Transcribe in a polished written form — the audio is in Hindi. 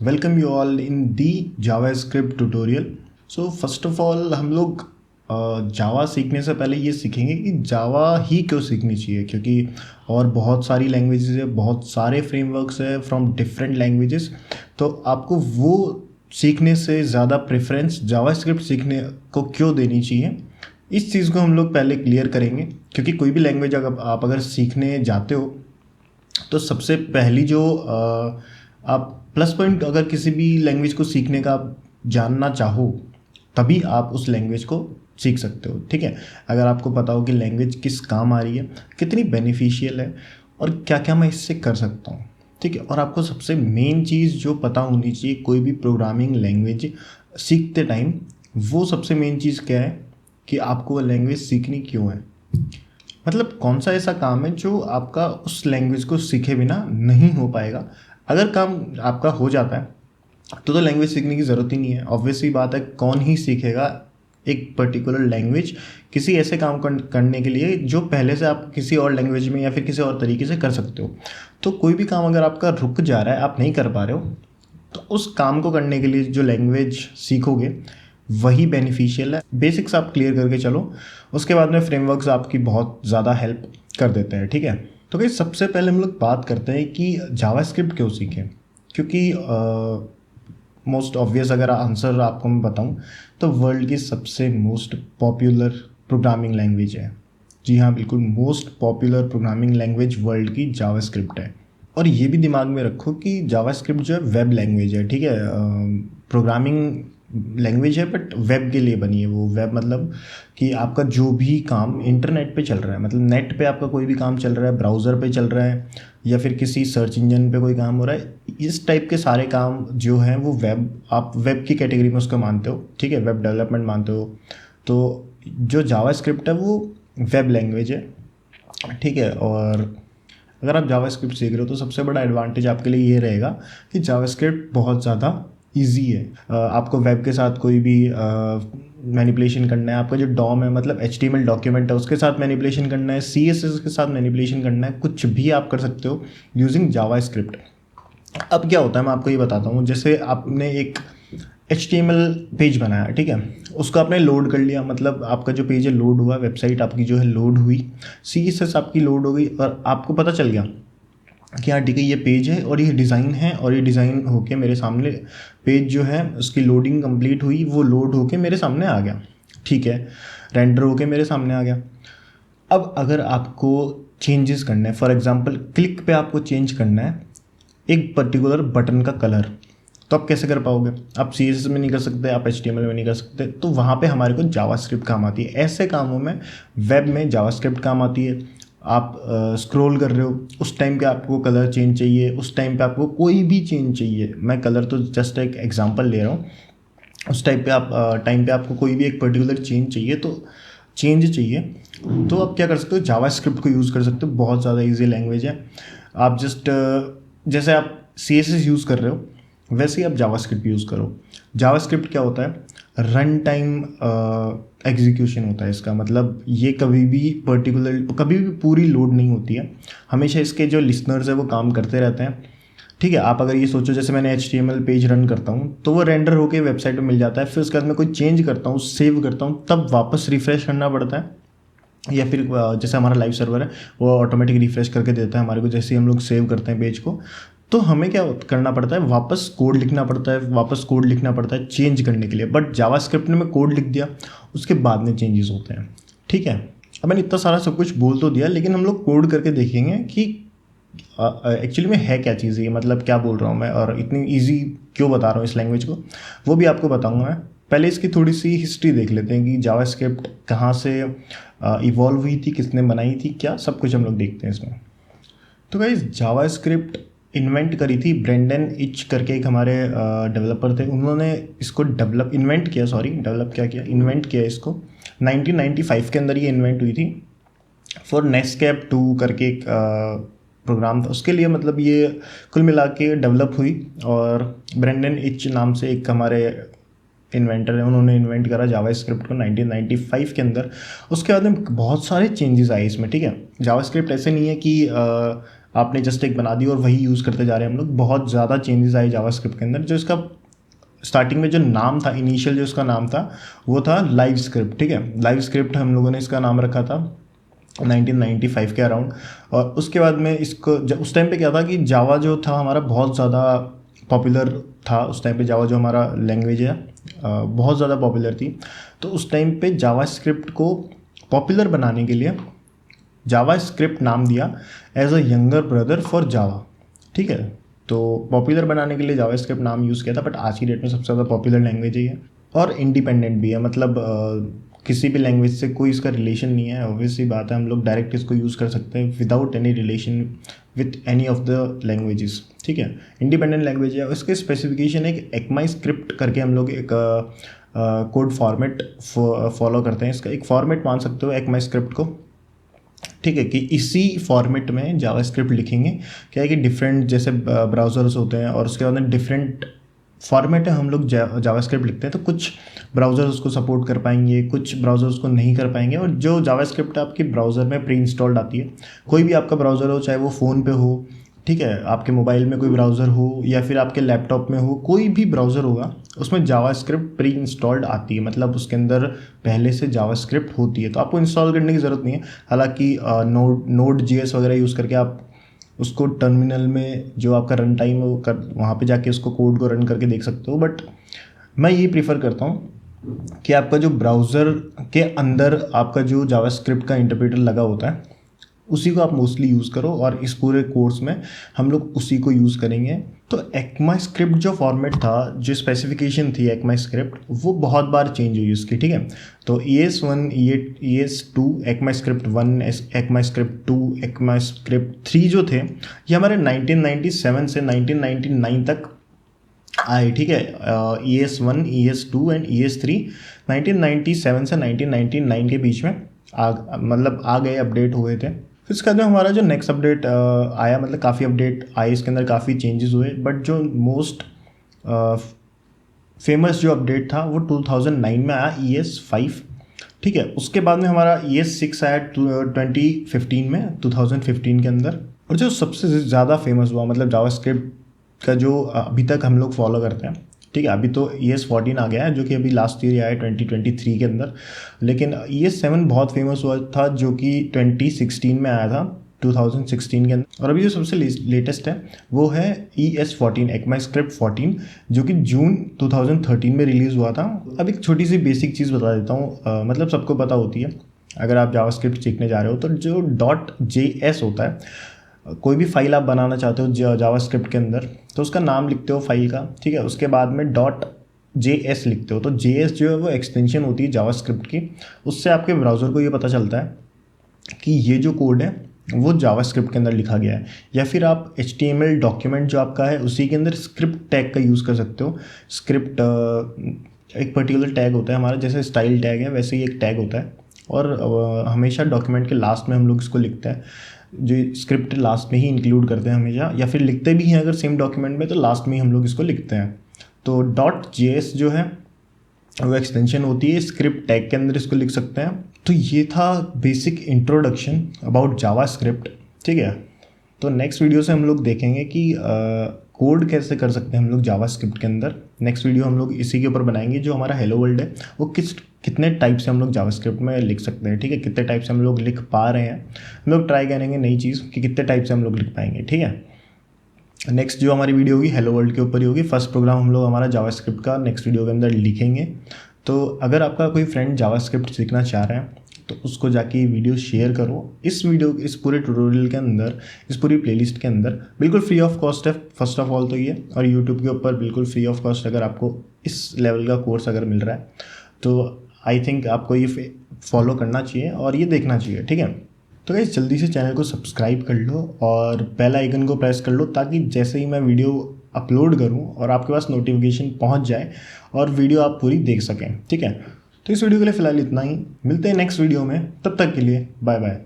Welcome you all in the JavaScript tutorial. So first of all हम लोग जावा सीखने से पहले ये सीखेंगे कि जावा ही क्यों सीखनी चाहिए, क्योंकि और बहुत सारी लैंग्वेजेस है, बहुत सारे फ्रेमवर्क्स है फ्रॉम डिफरेंट लैंग्वेजेस। तो आपको वो सीखने से ज़्यादा प्रेफरेंस जावास्क्रिप्ट सीखने को क्यों देनी चाहिए, इस चीज़ को हम लोग पहले क्लियर करेंगे। क्योंकि कोई भी लैंग्वेज अगर आप सीखने जाते हो तो सबसे पहली जो आप प्लस पॉइंट, अगर किसी भी लैंग्वेज को सीखने का आप जानना चाहो तभी आप उस लैंग्वेज को सीख सकते हो। ठीक है, अगर आपको पता हो कि लैंग्वेज किस काम आ रही है, कितनी बेनिफिशियल है और क्या क्या मैं इससे कर सकता हूँ। ठीक है, और आपको सबसे मेन चीज़ जो पता होनी चाहिए कोई भी प्रोग्रामिंग लैंग्वेज सीखते टाइम, वो सबसे मेन चीज़ क्या है कि आपको वो लैंग्वेज सीखनी क्यों है। मतलब कौन सा ऐसा काम है जो आपका उस लैंग्वेज को सीखे बिना नहीं हो पाएगा। अगर काम आपका हो जाता है तो लैंग्वेज सीखने की ज़रूरत ही नहीं है। ऑब्वियसली बात है, कौन ही सीखेगा एक पर्टिकुलर लैंग्वेज किसी ऐसे काम करने के लिए जो पहले से आप किसी और लैंग्वेज में या फिर किसी और तरीके से कर सकते हो। तो कोई भी काम अगर आपका रुक जा रहा है, आप नहीं कर पा रहे हो, तो उस काम को करने के लिए जो लैंग्वेज सीखोगे वही बेनिफिशियल है। बेसिक्स आप क्लियर करके चलो, उसके बाद में फ्रेमवर्क्स आपकी बहुत ज़्यादा हेल्प कर देते हैं। ठीक है, तो भाई सबसे पहले हम लोग बात करते हैं कि जावास्क्रिप्ट क्यों सीखें। क्योंकि मोस्ट ऑब्वियस अगर आंसर आपको मैं बताऊं तो वर्ल्ड की सबसे मोस्ट पॉपुलर प्रोग्रामिंग लैंग्वेज है। जी हाँ, बिल्कुल, most popular programming language world की जावास्क्रिप्ट है। और ये भी दिमाग में रखो कि जावास्क्रिप्ट जो है वेब लैंग्वेज है। ठीक है, प्रोग्रामिंग लैंग्वेज है बट वेब के लिए बनी है। वो वेब मतलब कि आपका जो भी काम इंटरनेट पे चल रहा है, मतलब नेट पे आपका कोई भी काम चल रहा है, ब्राउज़र पे चल रहा है या फिर किसी सर्च इंजन पे कोई काम हो रहा है, इस टाइप के सारे काम जो हैं वो वेब, आप वेब की कैटेगरी में उसको मानते हो। ठीक है, वेब डेवलपमेंट मानते हो। तो जो जावास्क्रिप्ट है वो वेब लैंग्वेज है। ठीक है, और अगर आप जावास्क्रिप्ट सीख रहे हो तो सबसे बड़ा एडवांटेज आपके लिए ये रहेगा कि जावास्क्रिप्ट बहुत ज़्यादा ईजी है। आपको वेब के साथ कोई भी मैनिपुलेशन करना है, आपका जो डॉम है मतलब HTML डॉक्यूमेंट है उसके साथ मैनिपुलेशन करना है, CSS के साथ मैनिपुलेशन करना है, कुछ भी आप कर सकते हो यूजिंग जावास्क्रिप्ट। अब क्या होता है मैं आपको ये बताता हूँ। जैसे आपने एक HTML पेज बनाया, ठीक है, उसको आपने लोड कर लिया, मतलब आपका जो पेज है लोड हुआ, वेबसाइट आपकी जो है लोड हुई, CSS आपकी लोड हो गई और आपको पता चल गया कि हाँ ठीक है ये पेज है और ये डिज़ाइन है और ये डिज़ाइन होके मेरे सामने पेज जो है उसकी लोडिंग कंप्लीट हुई, वो लोड होके मेरे सामने आ गया। ठीक है, रेंडर होके मेरे सामने आ गया। अब अगर आपको चेंजेस करना है, फॉर एग्जांपल क्लिक पे आपको चेंज करना है एक पर्टिकुलर बटन का कलर, तो आप कैसे कर पाओगे? आप CSS में नहीं कर सकते, आप HTML में नहीं कर सकते, तो वहाँ पे हमारे को जावास्क्रिप्ट काम आती है। ऐसे कामों में वेब में जावास्क्रिप्ट काम आती है। आप स्क्रॉल कर रहे हो, उस टाइम पे आपको कलर चेंज चाहिए, उस टाइम पे आपको कोई भी चेंज चाहिए, मैं कलर तो जस्ट एक एग्जांपल ले रहा हूँ, उस टाइम पे आपको कोई भी एक पर्टिकुलर चेंज चाहिए, तो चेंज चाहिए तो आप क्या कर सकते हो, जावास्क्रिप्ट को यूज़ कर सकते हो। बहुत ज़्यादा ईजी लैंग्वेज है। आप जस्ट जैसे आप CSS यूज़ कर रहे हो वैसे ही आप जावास्क्रिप्ट यूज़ करो। जावास्क्रिप्ट क्या होता है? रन टाइम एग्जीक्यूशन होता है इसका। मतलब ये कभी भी पूरी लोड नहीं होती है, हमेशा इसके जो लिसनर्स है वो काम करते रहते हैं। ठीक है, आप अगर ये सोचो जैसे मैंने HTML पेज रन करता हूँ तो वो रेंडर होके वेबसाइट में मिल जाता है, फिर उसके बाद मैं कोई चेंज करता हूँ, सेव करता हूँ, तब वापस रिफ्रेश करना पड़ता है। या फिर जैसे हमारा लाइव सर्वर है वो ऑटोमेटिक रिफ्रेश करके देता है हमारे को जैसे ही हम लोग सेव करते हैं पेज को। तो हमें क्या करना पड़ता है, वापस कोड लिखना पड़ता है, वापस कोड लिखना पड़ता है चेंज करने के लिए। बट जावास्क्रिप्ट में मैं कोड लिख दिया, उसके बाद में चेंजेस होते हैं। ठीक है, अब मैंने इतना सारा सब कुछ बोल तो दिया, लेकिन हम लोग कोड करके देखेंगे कि एक्चुअली में है क्या चीज़ है, मतलब क्या बोल रहा हूँ मैं और इतनी ईजी क्यों बता रहा हूँ इस लैंग्वेज को, वो भी आपको बताऊँगा मैं। पहले इसकी थोड़ी सी हिस्ट्री देख लेते हैं कि जावास्क्रिप्ट कहाँ से इवॉल्व हुई थी, किसने बनाई थी, क्या सब कुछ हम लोग देखते हैं इसमें। तो गाइस जावास्क्रिप्ट इन्वेंट करी थी ब्रेंडन इच करके, एक हमारे डेवलपर थे, उन्होंने इसको इन्वेंट किया इसको 1995 के अंदर ये इन्वेंट हुई थी। फॉर नेस्कैप 2 करके एक प्रोग्राम था उसके लिए, मतलब ये कुल मिला के डेवलप हुई। और ब्रेंडन इच नाम से एक हमारे इन्वेंटर है, उन्होंने इन्वेंट करा जावास्क्रिप्ट को 1995 के अंदर। उसके बाद में बहुत सारे चेंजेस आए इसमें। ठीक है, जावास्क्रिप्ट ऐसे नहीं है कि आपने जस्ट एक बना दी और वही यूज़ करते जा रहे हैं हम लोग। बहुत ज़्यादा चेंजेस आए जावास्क्रिप्ट के अंदर। जो इसका स्टार्टिंग में जो नाम था, इनिशियल जो इसका नाम था वो था लाइव स्क्रिप्ट, ठीक है। लाइव स्क्रिप्ट हम लोगों ने इसका नाम रखा था 1995 के अराउंड। और उसके बाद में इसको उस टाइम पे क्या था कि जावा जो था हमारा बहुत ज़्यादा पॉपुलर था। उस टाइम पे जावा जो हमारा लैंग्वेज है बहुत ज़्यादा पॉपुलर थी। तो उस टाइम पे जावा स्क्रिप्ट को पॉपुलर बनाने के लिए जावा स्क्रिप्ट नाम दिया as a younger brother for Java, ठीक है। तो पॉपुलर बनाने के लिए जावा स्क्रिप्ट नाम यूज़ किया था, बट आज की डेट में सबसे ज़्यादा पॉपुलर लैंग्वेज ही है और इंडिपेंडेंट भी है। मतलब किसी भी लैंग्वेज से कोई इसका रिलेशन नहीं है। ऑब्वियसली बात है, हम लोग डायरेक्ट इसको यूज़ कर सकते हैं without any relation with any of the languages, ठीक है। इंडिपेंडेंट लैंग्वेज है। इसके स्पेसिफिकेशन एक एक्माई स्क्रिप्ट करके हम लोग एक कोड फॉर्मेट फॉलो करते हैं। इसका एक फॉर्मेट मान सकते हो एक्माई स्क्रिप्ट को, ठीक है। कि इसी फॉर्मेट में जावास्क्रिप्ट लिखेंगे। क्या है कि डिफरेंट जैसे ब्राउज़र्स होते हैं और उसके बाद में डिफरेंट फॉर्मेट है हम लोग जावास्क्रिप्ट लिखते हैं। तो कुछ ब्राउज़र उसको सपोर्ट कर पाएंगे, कुछ ब्राउज़र उसको नहीं कर पाएंगे। और जो जावास्क्रिप्ट आपकी ब्राउज़र में प्री इंस्टॉल्ड आती है, कोई भी आपका ब्राउज़र हो, चाहे वो फ़ोन पे हो, ठीक है, आपके मोबाइल में कोई ब्राउज़र हो या फिर आपके लैपटॉप में हो, कोई भी ब्राउज़र होगा उसमें जावास्क्रिप्ट प्री इंस्टॉल्ड आती है। मतलब उसके अंदर पहले से जावास्क्रिप्ट होती है, तो आपको इंस्टॉल करने की ज़रूरत नहीं है। हालांकि Node.js वगैरह यूज़ करके आप उसको टर्मिनल में जो आपका रन टाइम है वो वहाँ पे जाके उसको कोड को रन करके देख सकते हो। बट मैं ये प्रीफर करता हूँ कि आपका जो ब्राउज़र के अंदर आपका जो जावास्क्रिप्ट का इंटरप्रेटर लगा होता है उसी को आप मोस्टली यूज़ करो, और इस पूरे कोर्स में हम लोग उसी को यूज़ करेंगे। तो एक्माई स्क्रिप्ट जो फॉर्मेट था, जो स्पेसिफिकेशन थी एक्माई स्क्रिप्ट, वो बहुत बार चेंज हुई उसकी, ठीक है। तो ES1, ES2, एक्माई स्क्रिप्ट 1, एक्माई स्क्रिप्ट 2, एक्माई स्क्रिप्ट 3 जो थे ये हमारे 1997 से 1999 तक आए, ठीक है। ES1, ES2 एंड ES3 1997 से 1999 के बीच में आ गए, अपडेट हुए थे। फिर इसके बाद में हमारा जो नेक्स्ट अपडेट आया, मतलब काफ़ी अपडेट आए, इसके अंदर काफ़ी चेंजेस हुए। बट जो मोस्ट फेमस जो अपडेट था वो 2009 में आया, ES5, ठीक है। उसके बाद में हमारा ES6 आया 2015 में, 2015 के अंदर। और जो सबसे ज़्यादा फेमस हुआ, मतलब जावास्क्रिप्ट का जो अभी तक हम लोग फॉलो करते हैं, ठीक है, अभी तो ES14 आ गया है जो कि अभी लास्ट ईयर आया 2023 के अंदर। लेकिन ES7 बहुत फेमस हुआ था जो कि 2016 में आया था, 2016 के अंदर। और अभी जो सबसे लेटेस्ट है वो है ES14, एक्माई स्क्रिप्ट 14, जो कि जून 2013 में रिलीज़ हुआ था। अब एक छोटी सी बेसिक चीज़ बता देता हूँ, मतलब सबको पता होती है अगर आप जावास्क्रिप्ट सीखने जा रहे हो, तो जो .js होता है, कोई भी फाइल आप बनाना चाहते हो जावास्क्रिप्ट के अंदर, तो उसका नाम लिखते हो फाइल का, ठीक है। उसके बाद में .js लिखते हो। तो JS जो है वो एक्सटेंशन होती है जावास्क्रिप्ट की। उससे आपके ब्राउज़र को ये पता चलता है कि ये जो कोड है वो जावास्क्रिप्ट के अंदर लिखा गया है। या फिर आप HTML डॉक्यूमेंट जो आपका है उसी के अंदर स्क्रिप्ट टैग का यूज़ कर सकते हो। स्क्रिप्ट एक पर्टिकुलर टैग होता है हमारा, जैसे स्टाइल टैग है वैसे ही एक टैग होता है। और हमेशा डॉक्यूमेंट के लास्ट में हम लोग इसको लिखते हैं, जो स्क्रिप्ट लास्ट में ही इंक्लूड करते हैं हमेशा, या फिर लिखते भी हैं अगर सेम डॉक्यूमेंट में तो लास्ट में ही हम लोग इसको लिखते हैं। तो .js जो है वो एक्सटेंशन होती है स्क्रिप्ट टैग के अंदर, इसको लिख सकते हैं। तो ये था बेसिक इंट्रोडक्शन अबाउट जावास्क्रिप्ट, ठीक है। तो नेक्स्ट वीडियो से हम लोग देखेंगे कि कोड कैसे कर सकते हैं हम लोग जावास्क्रिप्ट के अंदर। नेक्स्ट वीडियो हम लोग इसी के ऊपर बनाएंगे, जो हमारा हेलो वर्ल्ड है वो कितने टाइप से हम लोग जावास्क्रिप्ट में लिख सकते हैं, ठीक है। कितने टाइप से हम लोग लिख पा रहे हैं, हम लोग ट्राई करेंगे नई चीज़ कि कितने टाइप से हम लोग लिख पाएंगे, ठीक है। नेक्स्ट जो हमारी वीडियो होगी हेलो वर्ल्ड के ऊपर ही होगी। फर्स्ट प्रोग्राम हम लोग हमारा जावास्क्रिप्ट का नेक्स्ट वीडियो के अंदर लिखेंगे। तो अगर आपका कोई फ्रेंड जावास्क्रिप्ट सीखना चाह रहा है तो उसको जाके वीडियो शेयर करो। इस पूरे ट्यूटोरियल के अंदर, इस पूरी प्लेलिस्ट के अंदर बिल्कुल फ्री ऑफ कॉस्ट है फर्स्ट ऑफ ऑल तो ये, और यूट्यूब के ऊपर बिल्कुल फ्री ऑफ कॉस्ट अगर आपको इस लेवल का कोर्स अगर मिल रहा है तो आई थिंक आपको ये फॉलो करना चाहिए और ये देखना चाहिए, ठीक है। तो गाइस जल्दी से चैनल को सब्सक्राइब कर लो और बेल आइकन को प्रेस कर लो, ताकि जैसे ही मैं वीडियो अपलोड करूं और आपके पास नोटिफिकेशन पहुंच जाए और वीडियो आप पूरी देख सकें, ठीक है। तो इस वीडियो के लिए फ़िलहाल इतना ही, मिलते हैं नेक्स्ट वीडियो में, तब तक के लिए बाय बाय।